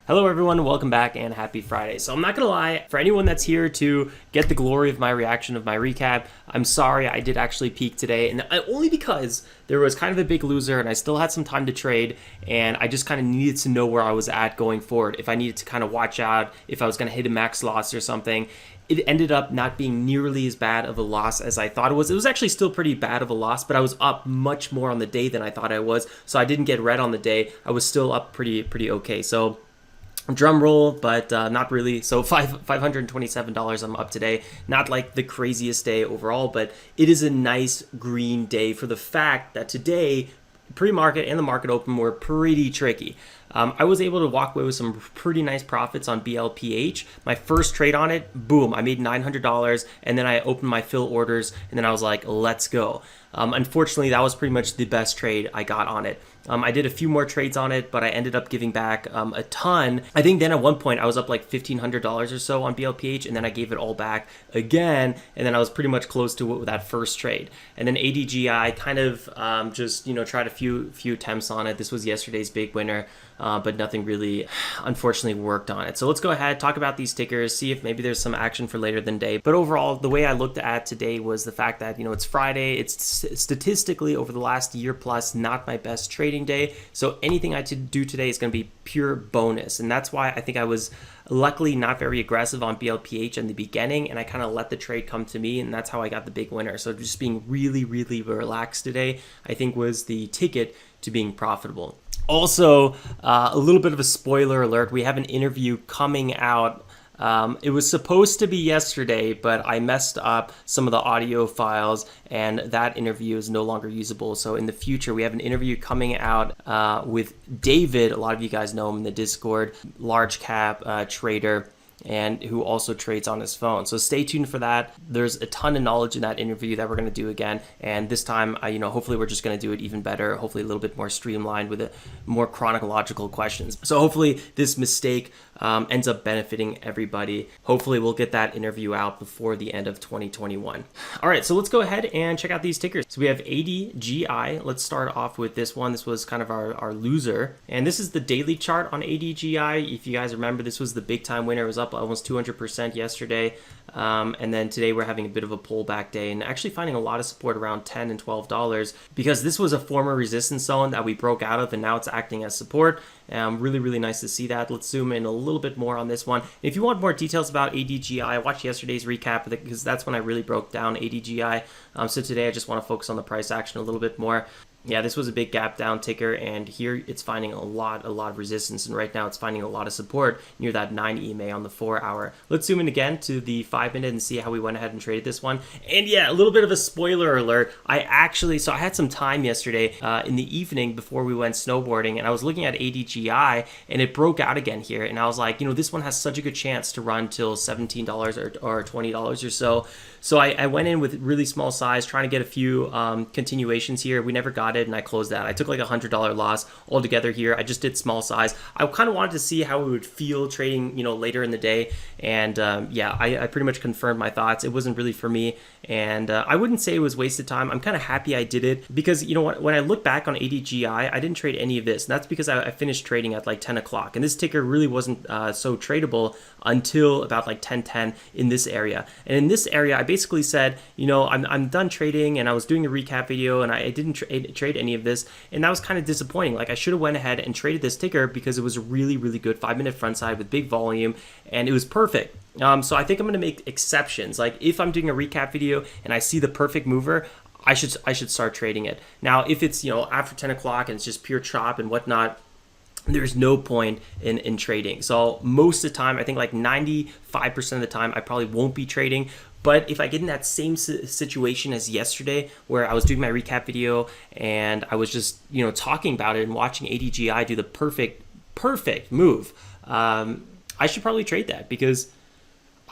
Hello everyone, welcome back and happy Friday. So I'm not gonna lie, for anyone that's here to get the glory of my reaction of my recap, I'm sorry I did actually peak today, and only because there was kind of a big loser and I still had some time to trade, and I just kind of needed to know where I was at going forward. If I needed to kind of watch out, if I was gonna hit a max loss or something. It ended up not being nearly as bad of a loss as I thought it was. It was actually still pretty bad of a loss, but I was up much more on the day than I thought I was, so I didn't get red on the day. I was still up pretty okay. So drum roll, but not really. So $527 I'm up today. Not like the craziest day overall, but it is a nice green day for the fact that today pre-market and the market open were pretty tricky. I was able to walk away with some pretty nice profits on BLPH. My first trade on it, boom, I made $900, and then I opened my fill orders, and then I was like, let's go. Unfortunately, that was pretty much the best trade I got on it. I did a few more trades on it, but I ended up giving back a ton. I think then at one point I was up like $1,500 or so on BLPH, and then I gave it all back again, and then I was pretty much close to it with that first trade. And then ADGI kind of just tried a few attempts on it. This was yesterday's big winner. But nothing really, unfortunately, worked on it. So let's go ahead, talk about these tickers, see if maybe there's some action for later than day. But overall, the way I looked at today was the fact that, it's Friday. It's statistically over the last year plus not my best trading day. So anything I do today is going to be pure bonus. And that's why I think I was luckily not very aggressive on BLPH in the beginning, and I kind of let the trade come to me, and that's how I got the big winner. So just being really relaxed today, I think, was the ticket to being profitable. Also, a little bit of a spoiler alert, we have an interview coming out. It was supposed to be yesterday, but I messed up some of the audio files, and that interview is no longer usable. So in the future, we have an interview coming out with David. A lot of you guys know him in the Discord, large cap trader, and who also trades on his phone. So stay tuned for that. There's a ton of knowledge in that interview that we're going to do again. And this time, hopefully we're just going to do it even better, hopefully a little bit more streamlined with more chronological questions. So hopefully this mistake ends up benefiting everybody. Hopefully we'll get that interview out before the end of 2021. All right, so let's go ahead and check out these tickers. So we have ADGI. Let's start off with this one. This was kind of our loser. And this is the daily chart on ADGI. If you guys remember, this was the big time winner. It was up almost 200% yesterday. And then today we're having a bit of a pullback day and actually finding a lot of support around $10 and $12 because this was a former resistance zone that we broke out of, and now it's acting as support. Really nice to see that. Let's zoom in a little bit more on this one. If you want more details about ADGI, watch yesterday's recap because that's when I really broke down ADGI. So today I just want to focus on the price action a little bit more. Yeah, this was a big gap down ticker, and here it's finding a lot of resistance, and right now it's finding a lot of support near that 9 EMA on the 4 hour. Let's zoom in again to the 5 minute and see how we went ahead and traded this one. And yeah, a little bit of a spoiler alert. I had some time yesterday in the evening before we went snowboarding, and I was looking at ADGI, and it broke out again here, and I was like, this one has such a good chance to run till $17 or $20 or so. So I went in with really small size, trying to get a few continuations here. We never got it, and I closed that. I took like a $100 loss altogether here. I just did small size. I kind of wanted to see how we would feel trading, later in the day. And yeah, I pretty much confirmed my thoughts. It wasn't really for me, and I wouldn't say it was wasted time. I'm kind of happy I did it because when I look back on ADGI, I didn't trade any of this, and that's because I finished trading at like 10 o'clock, and this ticker really wasn't so tradable until about like 10:10 in this area. And in this area, I basically said, I'm done trading, and I was doing a recap video, and I didn't trade any of this, and that was kind of disappointing. Like I should have went ahead and traded this ticker because it was a really good 5 minute front side with big volume, and it was perfect. So I think I'm going to make exceptions. Like if I'm doing a recap video and I see the perfect mover, I should start trading it. Now if it's after 10 o'clock and it's just pure chop and whatnot, there's no point in trading. So most of the time, I think like 95% of the time, I probably won't be trading. But if I get in that same situation as yesterday, where I was doing my recap video and I was just talking about it and watching ADGI do the perfect move, I should probably trade that because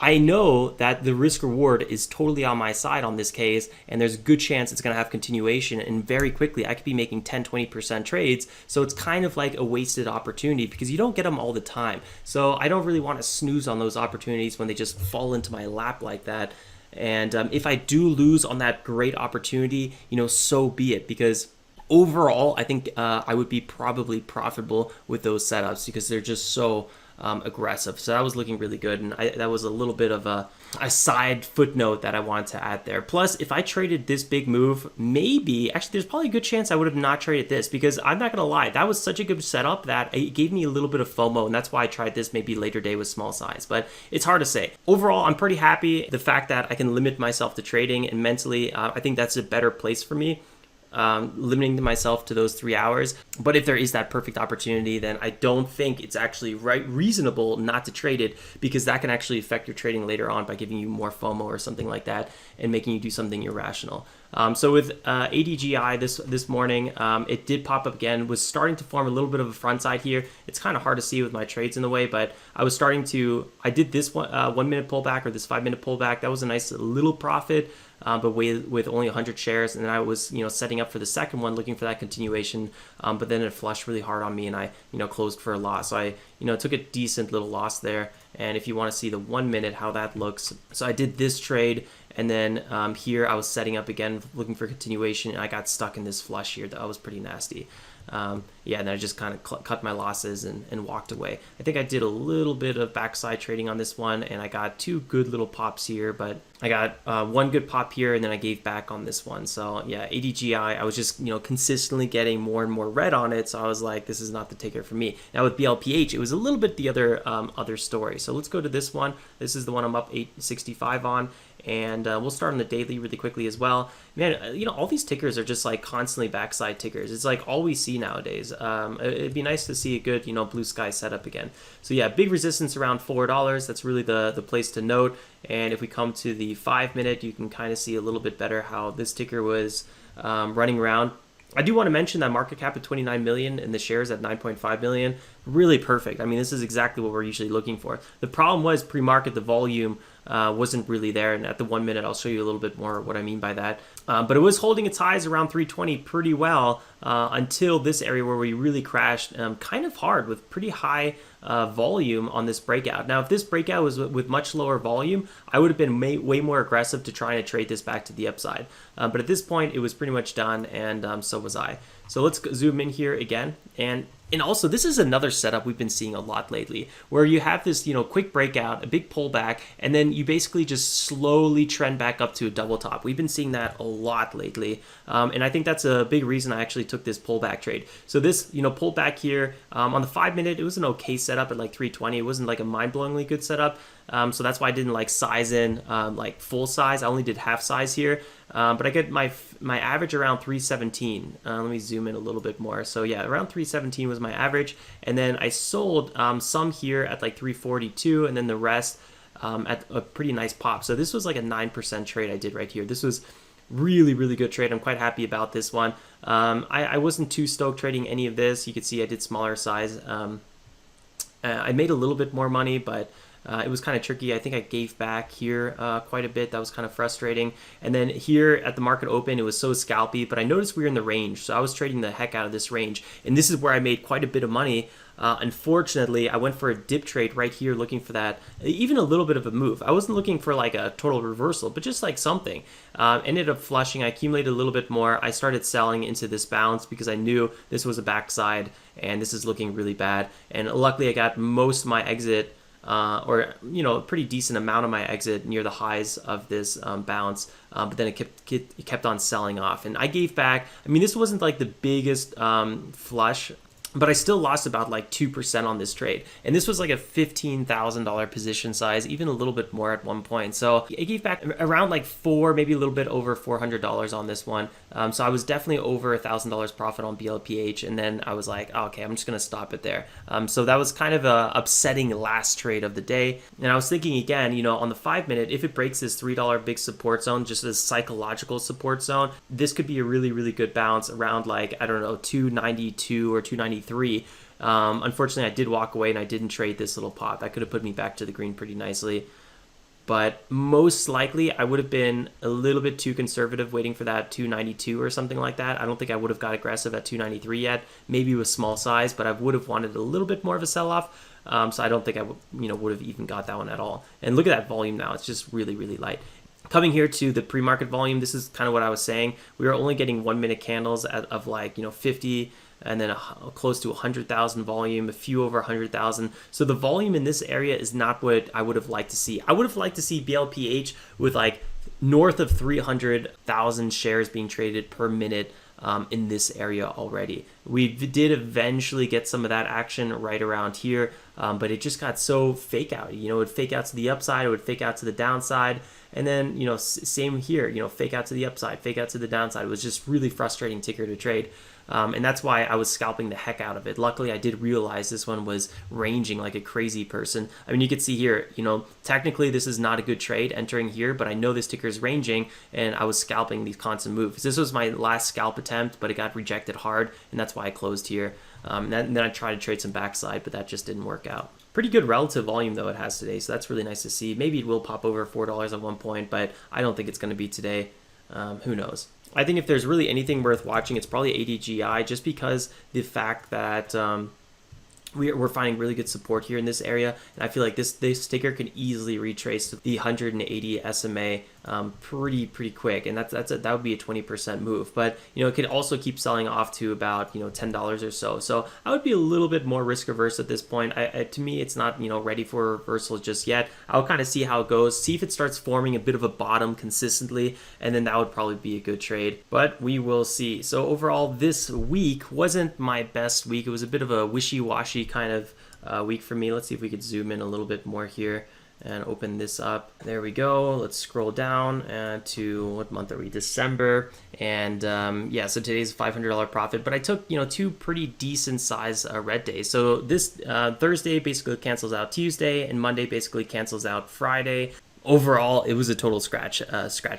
I know that the risk reward is totally on my side on this case, and there's a good chance it's going to have continuation, and very quickly I could be making 10-20% trades. So it's kind of like a wasted opportunity because you don't get them all the time. So I don't really want to snooze on those opportunities when they just fall into my lap like that. And if I do lose on that great opportunity, so be it, because overall I think I would be probably profitable with those setups because they're just so aggressive. So that was looking really good, and that was a little bit of a side footnote that I wanted to add there. Plus, if I traded this big move, maybe, actually there's probably a good chance I would have not traded this, because I'm not gonna lie, that was such a good setup that it gave me a little bit of FOMO, and that's why I tried this maybe later day with small size, but it's hard to say. Overall, I'm pretty happy. The fact that I can limit myself to trading, and mentally, I think that's a better place for me. Limiting myself to those 3 hours. But if there is that perfect opportunity, then I don't think it's actually reasonable not to trade it, because that can actually affect your trading later on by giving you more FOMO or something like that and making you do something irrational. So with ADGI this morning, it did pop up again, was starting to form a little bit of a front side here. It's kind of hard to see with my trades in the way, but I did this 1 minute pullback, or this 5 minute pullback. That was a nice little profit. But with only 100 shares, and then I was setting up for the second one, looking for that continuation, but then it flushed really hard on me, and I closed for a loss. So I took a decent little loss there. And if you want to see the 1 minute how that looks, so I did this trade, and then here I was setting up again, looking for continuation, and I got stuck in this flush here. That was pretty nasty. And then I just kind of cut my losses and walked away. I think I did a little bit of backside trading on this one, and I got 2 good little pops here, but I got 1 good pop here, and then I gave back on this one. So yeah, ADGI, I was just consistently getting more and more red on it, so I was like, this is not the ticker for me. Now with BLPH, it was a little bit the other story. So let's go to this one. This is the one I'm up 865 on. And we'll start on the daily really quickly as well. Man, all these tickers are just like constantly backside tickers. It's like all we see nowadays. It'd be nice to see a good, blue sky setup again. So yeah, big resistance around $4. That's really the place to note. And if we come to the 5 minute, you can kind of see a little bit better how this ticker was running around. I do want to mention that market cap at 29 million and the shares at 9.5 million, really perfect. I mean, this is exactly what we're usually looking for. The problem was pre-market, the volume wasn't really there, and at the 1 minute, I'll show you a little bit more what I mean by that. But it was holding its highs around 320 pretty well until this area where we really crashed kind of hard with pretty high volume on this breakout. Now, if this breakout was with much lower volume, I would have been way more aggressive to try and trade this back to the upside. But at this point, it was pretty much done, and so was I. So let's zoom in here again. And also, this is another setup we've been seeing a lot lately, where you have this, quick breakout, a big pullback, and then you basically just slowly trend back up to a double top. We've been seeing that a lot lately, and I think that's a big reason I actually took this pullback trade. So this, pullback here on the 5 minute, it was an okay setup at like 320. It wasn't like a mind-blowingly good setup. So that's why I didn't like size in like full size. I only did half size here. But I get my average around 317. Let me zoom in a little bit more. So yeah, around 317 was my average. And then I sold some here at like 342, and then the rest at a pretty nice pop. So this was like a 9% trade I did right here. This was really, really good trade. I'm quite happy about this one. I wasn't too stoked trading any of this. You could see I did smaller size. I made a little bit more money, but it was kind of tricky. I think I gave back here quite a bit. That was kind of frustrating. And then here at the market open, it was so scalpy, but I noticed we were in the range. So I was trading the heck out of this range. And this is where I made quite a bit of money. Unfortunately, I went for a dip trade right here looking for that, even a little bit of a move. I wasn't looking for like a total reversal, but just like something. Ended up flushing. I accumulated a little bit more. I started selling into this bounce because I knew this was a backside and this is looking really bad. And luckily, I got most of my exit or a pretty decent amount of my exit near the highs of this bounce, but then it kept on selling off, and I gave back. I mean, this wasn't like the biggest flush, but I still lost about like 2% on this trade. And this was like a $15,000 position size, even a little bit more at one point. So I gave back around like maybe a little bit over $400 on this one. So I was definitely over $1,000 profit on BLPH. And then I was like, oh, okay, I'm just going to stop it there. So that was kind of a upsetting last trade of the day. And I was thinking again, on the 5 minute, if it breaks this $3 big support zone, just a psychological support zone, this could be a really, really good bounce around like, I don't know, 292 or 293. Unfortunately, I did walk away and I didn't trade this little pop. That could have put me back to the green pretty nicely. But most likely, I would have been a little bit too conservative waiting for that 292 or something like that. I don't think I would have got aggressive at 293 yet. Maybe with small size, but I would have wanted a little bit more of a sell-off. So I don't think I would have even got that one at all. And look at that volume now. It's just really, really light. Coming here to the pre-market volume, this is kind of what I was saying. We were only getting 1 minute candles of like, 50 and then close to 100,000 volume, a few over 100,000. So the volume in this area is not what I would have liked to see. I would have liked to see BLPH with like north of 300,000 shares being traded per minute in this area already. We did eventually get some of that action right around here, but it just got so fake out. You know, it would fake out to the upside, it would fake out to the downside, and then, you know, same here, you know, fake out to the upside, fake out to the downside. It was just really frustrating ticker to trade. And that's why I was scalping the heck out of it. Luckily, I did realize this one was ranging like a crazy person. I mean, you can see here, you know, technically this is not a good trade entering here, but I know this ticker is ranging, and I was scalping these constant moves. This was my last scalp attempt, but it got rejected hard, and that's why I closed here. And then I tried to trade some backside, but that just didn't work out. Pretty good relative volume though it has today, so that's really nice to see. Maybe it will pop over $4 at one point, but I don't think it's going to be today. Who knows? I think if there's really anything worth watching, it's probably ADGI, just because the fact that we're finding really good support here in this area, and I feel like this ticker can easily retrace the 180 SMA pretty quick, and that would be a 20% move. But you know, it could also keep selling off to about, you know, $10 or so. So I would be a little bit more risk averse at this point. To me, it's not, you know, ready for reversal just yet. I'll kind of see how it goes, see if it starts forming a bit of a bottom consistently, and then that would probably be a good trade. But we will see. So overall, this week wasn't my best week. It was a bit of a wishy-washy kind of week for me. Let's see if we could zoom in a little bit more here and open this up. There we go. Let's scroll down to what month are we? December. And yeah, so today's a $500 profit, but I took, you know, two pretty decent size red days. So this Thursday basically cancels out Tuesday, and Monday basically cancels out Friday. Overall, it was a total scratch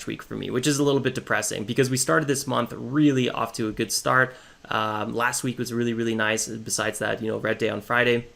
week for me, which is a little bit depressing because we started this month really off to a good start. Last week was really nice, besides that, you know, red day on Friday.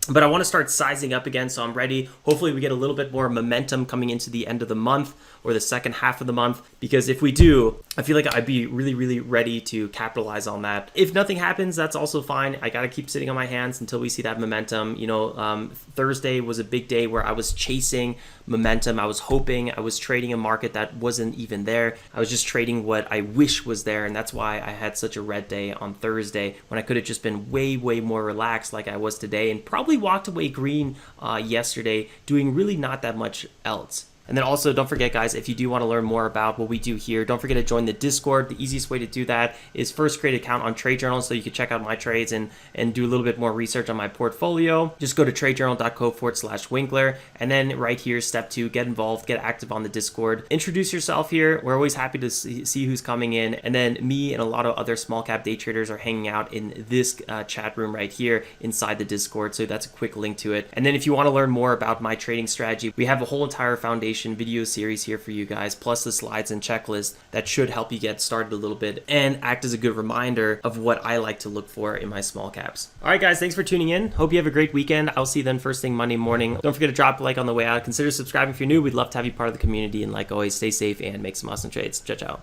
But I want to start sizing up again, so I'm ready. Hopefully we get a little bit more momentum coming into the end of the month or the second half of the month, because if we do, I feel like I'd be really ready to capitalize on that. If nothing happens, that's also fine. I got to keep sitting on my hands until we see that momentum. You know, Thursday was a big day where I was chasing momentum. I was hoping, I was trading a market that wasn't even there. I was just trading what I wish was there, and that's why I had such a red day on Thursday, when I could have just been way more relaxed like I was today, and probably walked away green yesterday, doing really not that much else. And then also, don't forget, guys, if you do want to learn more about what we do here, don't forget to join the Discord. The easiest way to do that is first create an account on Trade Journal so you can check out my trades and do a little bit more research on my portfolio. Just go to tradejournal.co/Winkler. And then right here, step 2, get involved, get active on the Discord. Introduce yourself here. We're always happy to see who's coming in. And then me and a lot of other small cap day traders are hanging out in this chat room right here inside the Discord. So that's a quick link to it. And then if you want to learn more about my trading strategy, we have a whole entire foundation video series here for you guys, plus the slides and checklist that should help you get started a little bit and act as a good reminder of what I like to look for in my small caps. All right, guys, thanks for tuning in. Hope you have a great weekend. I'll see you then first thing Monday morning. Don't forget to drop a like on the way out. Consider subscribing if you're new. We'd love to have you part of the community. And like always, stay safe and make some awesome trades. Ciao.